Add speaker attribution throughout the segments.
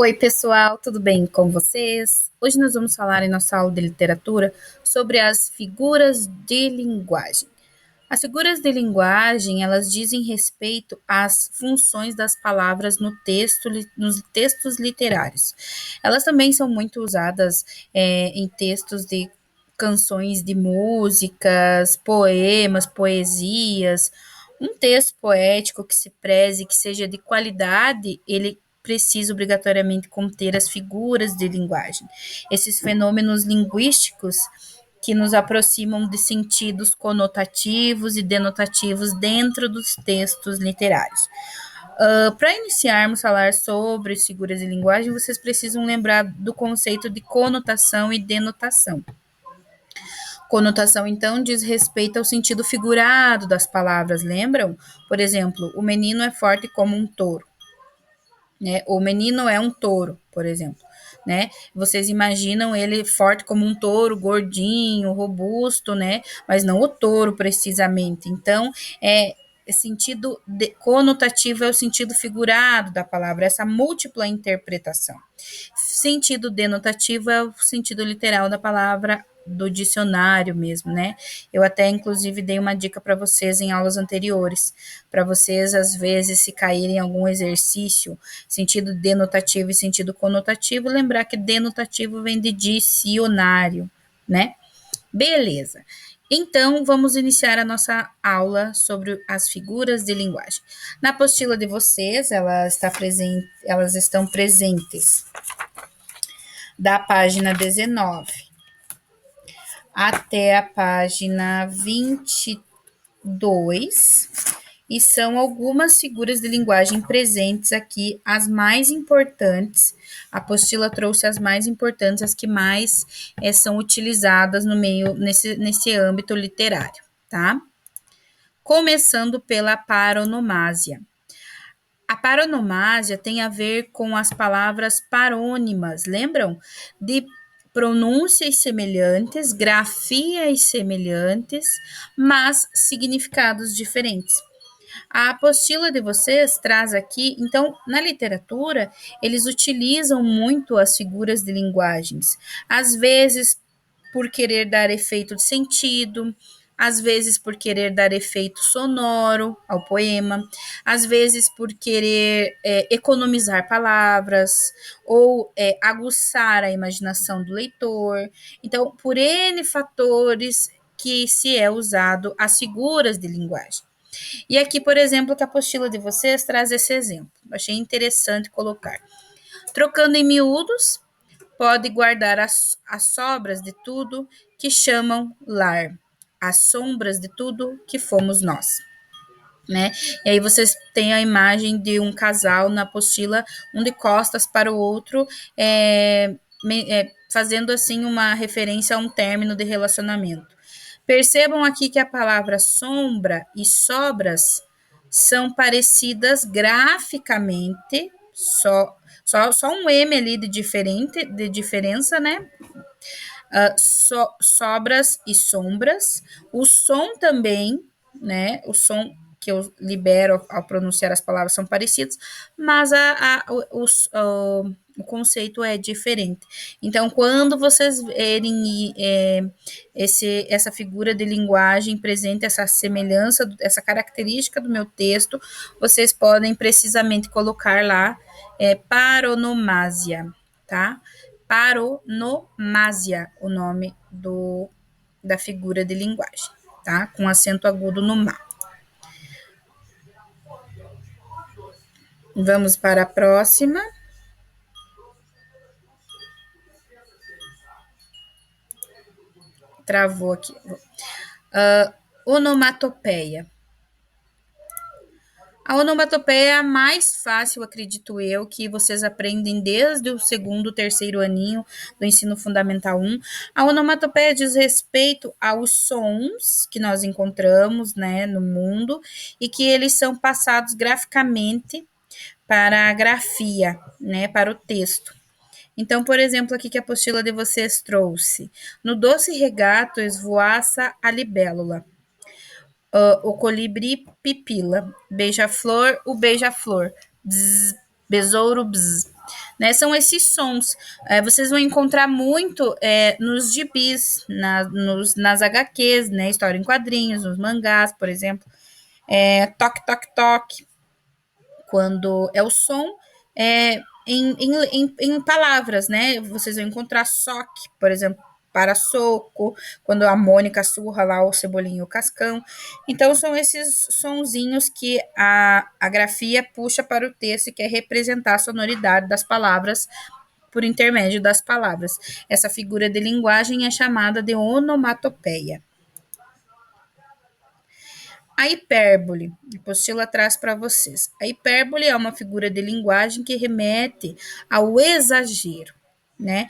Speaker 1: Oi, pessoal, tudo bem com vocês? Hoje nós vamos falar em nossa aula de literatura sobre as figuras de linguagem. As figuras de linguagem, elas dizem respeito às funções das palavras no texto, nos textos literários. Elas também são muito usadas em textos de canções de músicas, poemas, poesias. Um texto poético que se preze, que seja de qualidade, ele precisa obrigatoriamente conter as figuras de linguagem. Esses fenômenos linguísticos que nos aproximam de sentidos conotativos e denotativos dentro dos textos literários. Para iniciarmos a falar sobre figuras de linguagem, vocês precisam lembrar do conceito de conotação e denotação. Conotação, então, diz respeito ao sentido figurado das palavras, lembram? Por exemplo, o menino é forte como um touro, né? O menino é um touro, por exemplo, né? Vocês imaginam ele forte como um touro, gordinho, robusto, né? Mas não o touro precisamente. Então, sentido conotativo é o sentido figurado da palavra, essa múltipla interpretação. Sentido denotativo é o sentido literal da palavra do dicionário mesmo, né? Eu até inclusive dei uma dica para vocês em aulas anteriores, para vocês às vezes se caírem em algum exercício, sentido denotativo e sentido conotativo, lembrar que denotativo vem de dicionário, né? Beleza. Então, vamos iniciar a nossa aula sobre as figuras de linguagem. Na apostila de vocês, elas estão presentes da página 19 até a página 22, e são algumas figuras de linguagem presentes aqui, as mais importantes. A apostila trouxe as mais importantes, as que mais são utilizadas no meio, nesse âmbito literário, tá? Começando pela paronomásia. A paronomásia tem a ver com as palavras parônimas, lembram? De pronúncias semelhantes, grafias semelhantes, mas significados diferentes. A apostila de vocês traz aqui, então, na literatura, eles utilizam muito as figuras de linguagens, às vezes por querer dar efeito de sentido, às vezes por querer dar efeito sonoro ao poema, às vezes por querer economizar palavras ou aguçar a imaginação do leitor. Então, por N fatores que se é usado as figuras de linguagem. E aqui, por exemplo, que a apostila de vocês traz esse exemplo. Achei interessante colocar. Trocando em miúdos, pode guardar as sobras de tudo que chamam lar, as sombras de tudo que fomos nós, né? E aí vocês têm a imagem de um casal na apostila, um de costas para o outro, fazendo assim uma referência a um término de relacionamento. Percebam aqui que a palavra sombra e sobras são parecidas graficamente, só um M ali de diferença, né? Sobras e sombras. O som também, né? O som que eu libero ao pronunciar as palavras são parecidos, mas o conceito é diferente. Então, quando vocês verem essa figura de linguagem presente, essa semelhança, essa característica do meu texto, vocês podem precisamente colocar lá paronomásia, tá? Paronomásia, o nome da figura de linguagem, tá? Com acento agudo no má. Vamos para a próxima. Travou aqui. Onomatopeia. A onomatopeia é a mais fácil, acredito eu, que vocês aprendem desde o segundo, terceiro aninho do ensino fundamental 1. A onomatopeia diz respeito aos sons que nós encontramos, né, no mundo e que eles são passados graficamente para a grafia, né, para o texto. Então, por exemplo, aqui que a apostila de vocês trouxe. No doce regato esvoaça a libélula. O colibri pipila, beija-flor, o beija-flor, bzz, besouro, bzz. né? São esses sons. Vocês vão encontrar muito nos gibis, nas HQs, né? História em quadrinhos, nos mangás, por exemplo. Toque, toque, toque, quando é o som em palavras, né? Vocês vão encontrar soque, por exemplo, para soco, quando a Mônica surra lá o Cebolinho e o Cascão. Então, são esses sonzinhos que a grafia puxa para o texto e quer representar a sonoridade das palavras por intermédio das palavras. Essa figura de linguagem é chamada de onomatopeia. A hipérbole, a apostila traz para vocês. A hipérbole é uma figura de linguagem que remete ao exagero, né?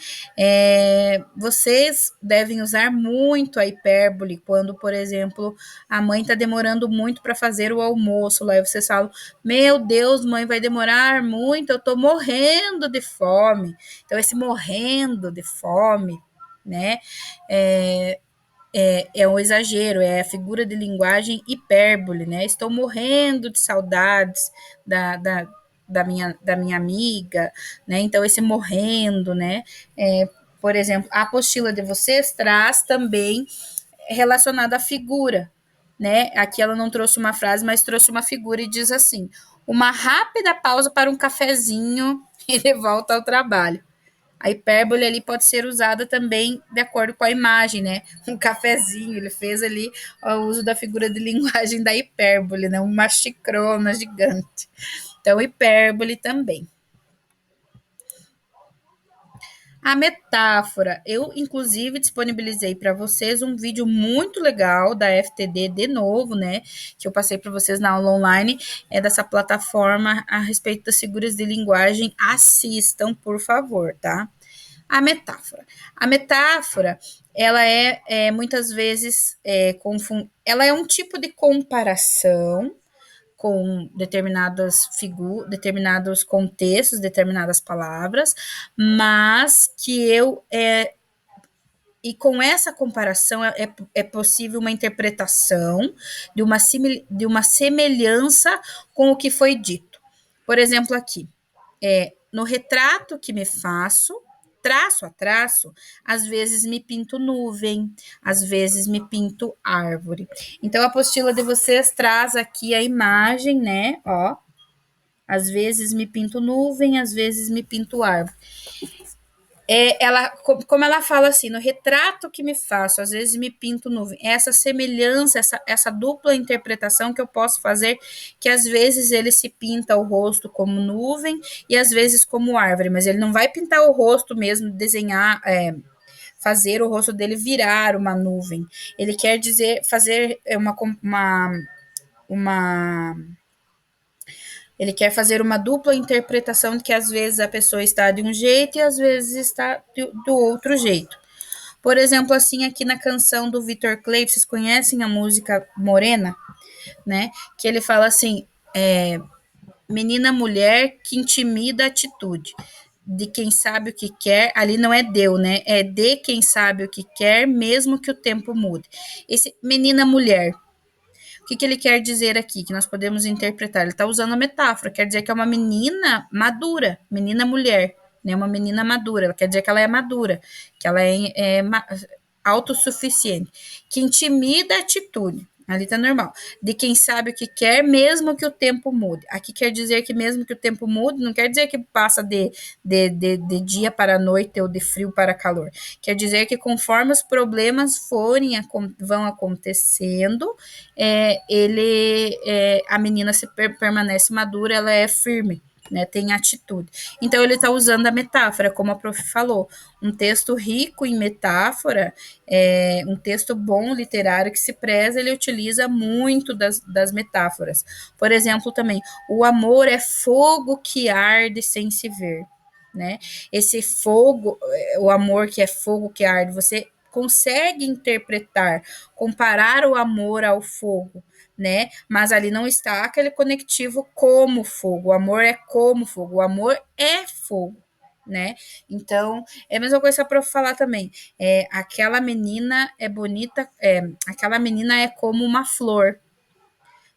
Speaker 1: Vocês devem usar muito a hipérbole quando, por exemplo, a mãe está demorando muito para fazer o almoço. Lá vocês falam: Meu Deus, mãe, vai demorar muito, eu estou morrendo de fome. Então, esse morrendo de fome, né? É um exagero, é a figura de linguagem hipérbole, né? Estou morrendo de saudades da, da, da minha amiga, né? Então, esse morrendo, né? Por exemplo, a apostila de vocês traz também relacionada à figura, né? Aqui ela não trouxe uma frase, mas trouxe uma figura e diz assim: uma rápida pausa para um cafezinho e de volta ao trabalho. A hipérbole ali pode ser usada também de acordo com a imagem, né? Um cafezinho, ele fez ali o uso da figura de linguagem da hipérbole, né? Uma xicrona gigante. Então, hipérbole também. A metáfora, eu inclusive disponibilizei para vocês um vídeo muito legal da FTD de novo, né? Que eu passei para vocês na aula online, dessa plataforma a respeito das figuras de linguagem. Assistam, por favor, tá? A metáfora. A metáfora, ela muitas vezes ela é um tipo de comparação com determinados contextos, determinadas palavras, mas que e com essa comparação é possível uma interpretação de uma semelhança com o que foi dito. Por exemplo, aqui, no retrato que me faço, traço a traço, às vezes me pinto nuvem, às vezes me pinto árvore. Então, a apostila de vocês traz aqui a imagem, né? Ó, às vezes me pinto nuvem, às vezes me pinto árvore. Como ela fala assim, no retrato que me faço, às vezes me pinto nuvem. Essa semelhança, essa dupla interpretação que eu posso fazer, que às vezes ele se pinta o rosto como nuvem e às vezes como árvore, mas ele não vai pintar o rosto mesmo, desenhar, fazer o rosto dele virar uma nuvem. Ele quer dizer, fazer uma ele quer fazer uma dupla interpretação de que às vezes a pessoa está de um jeito e às vezes está do outro jeito. Por exemplo, assim, aqui na canção do Vitor Clay, vocês conhecem a música Morena, né? Que ele fala assim: menina mulher que intimida a atitude. De quem sabe o que quer, ali não é deu, né? É de quem sabe o que quer, mesmo que o tempo mude. Esse menina mulher, o que ele quer dizer aqui, que nós podemos interpretar? Ele está usando a metáfora, quer dizer que é uma menina madura, menina mulher, né? Uma menina madura, ela quer dizer que ela é madura, que ela é autossuficiente, que intimida a atitude. Ali tá normal. De quem sabe o que quer, mesmo que o tempo mude. Aqui quer dizer que mesmo que o tempo mude, não quer dizer que passa de dia para noite ou de frio para calor. Quer dizer que conforme os problemas vão acontecendo, a menina permanece madura, ela é firme, né, tem atitude. Então ele está usando a metáfora, como a prof falou, um texto rico em metáfora, um texto bom literário que se preza, ele utiliza muito das metáforas. Por exemplo, também, o amor é fogo que arde sem se ver, né? Esse fogo, o amor que é fogo que arde, você consegue interpretar, comparar o amor ao fogo, né? Mas ali não está aquele conectivo como fogo. O amor é como fogo. O amor é fogo, né? Então, é a mesma coisa para falar também. Aquela menina é bonita, aquela menina é como uma flor.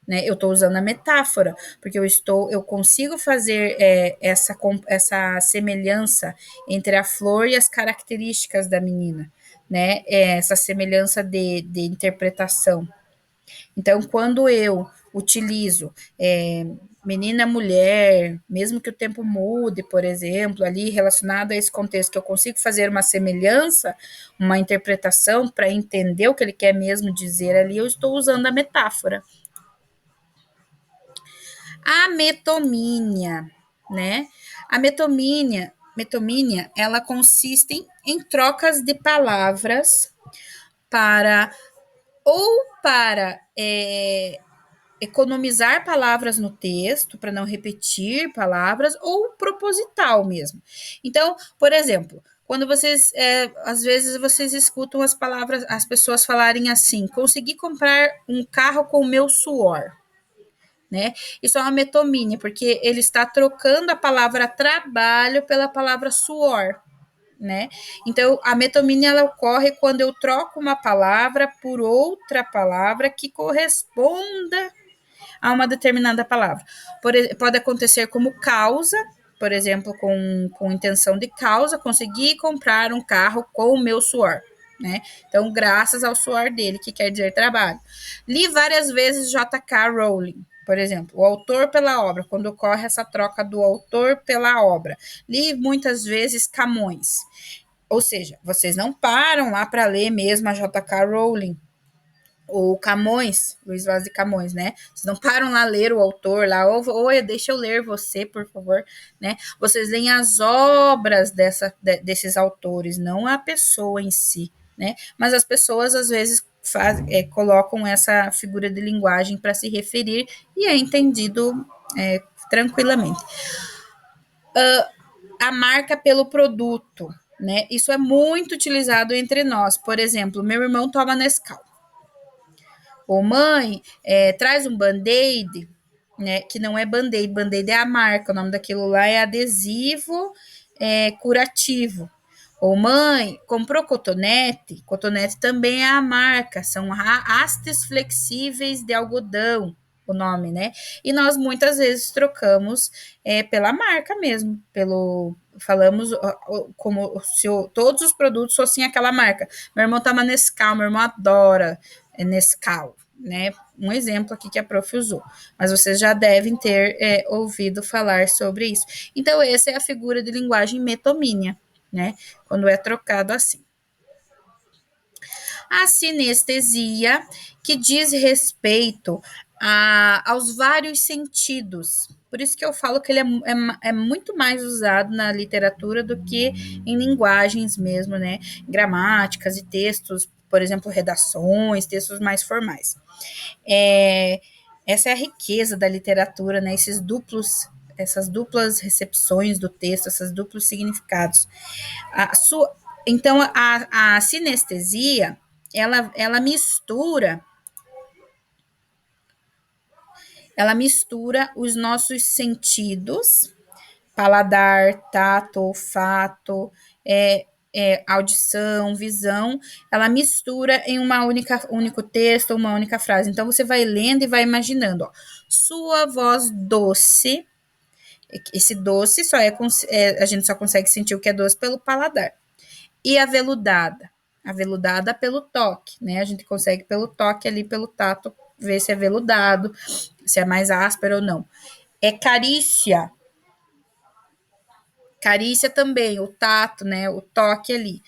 Speaker 1: né? Eu estou usando a metáfora, porque eu consigo fazer essa semelhança entre a flor e as características da menina, né? Essa semelhança de interpretação. Então, quando eu utilizo menina, mulher, mesmo que o tempo mude, por exemplo, ali relacionado a esse contexto, que eu consigo fazer uma semelhança, uma interpretação para entender o que ele quer mesmo dizer ali, eu estou usando a metáfora. A metomínia, né? A metomínia, ela consiste em trocas de palavras para economizar palavras no texto, para não repetir palavras, ou proposital mesmo. Então, por exemplo, quando às vezes vocês escutam as pessoas falarem assim: consegui comprar um carro com o meu suor, né? Isso é uma metomínia, porque ele está trocando a palavra trabalho pela palavra suor, né? Então, a metomínia ela ocorre quando eu troco uma palavra por outra palavra que corresponda a uma determinada palavra. Pode acontecer como causa, por exemplo, com intenção de causa, consegui comprar um carro com o meu suor, né? Então, graças ao suor dele, que quer dizer trabalho. Li várias vezes J.K. Rowling, por exemplo, o autor pela obra, quando ocorre essa troca do autor pela obra. Li muitas vezes Camões. Ou seja, vocês não param lá para ler mesmo a J.K. Rowling, ou Camões, Luiz Vaz de Camões, né? Vocês não param lá a ler o autor lá, ou deixa eu ler você, por favor, né? Vocês leem as obras desses autores, não a pessoa em si, né? Mas as pessoas às vezes colocam essa figura de linguagem para se referir e é entendido tranquilamente. A marca pelo produto, né? Isso é muito utilizado entre nós. Por exemplo, meu irmão toma Nescau. Ô mãe, traz um band-aid, né? Que não é band-aid, band-aid é a marca, o nome daquilo lá é adesivo curativo. Ô mãe, comprou cotonete? Cotonete também é a marca, são hastes flexíveis de algodão, o nome, né? E nós muitas vezes trocamos pela marca mesmo, falamos como se todos os produtos fossem aquela marca. Meu irmão toma Nescau, meu irmão adora Nescau, né? Um exemplo aqui que a prof usou, mas vocês já devem ter ouvido falar sobre isso. Então, essa é a figura de linguagem metomínia, né? Quando é trocado assim. A sinestesia, que diz respeito aos vários sentidos. Por isso que eu falo que ele é muito mais usado na literatura do que em linguagens mesmo, né? Gramáticas e textos, por exemplo, redações, textos mais formais. Essa é a riqueza da literatura, né? Essas duplas recepções do texto, esses duplos significados. Então, a sinestesia, ela mistura os nossos sentidos, paladar, tato, olfato, audição, visão, ela mistura em único texto, uma única frase. Então, você vai lendo e vai imaginando, ó, sua voz doce, esse doce a gente só consegue sentir o que é doce pelo paladar. E aveludada pelo toque, né? A gente consegue pelo toque ali, pelo tato, ver se é veludado, se é mais áspero ou não. Carícia. Carícia também, o tato, né? O toque ali,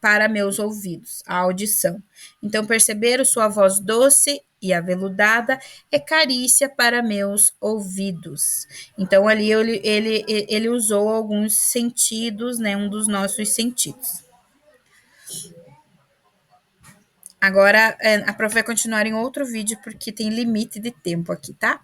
Speaker 1: para meus ouvidos, a audição. Então, perceberam sua voz doce e aveludada é carícia para meus ouvidos. Então, ali ele usou alguns sentidos, né? Um dos nossos sentidos. Agora, a prof vai continuar em outro vídeo, porque tem limite de tempo aqui, tá?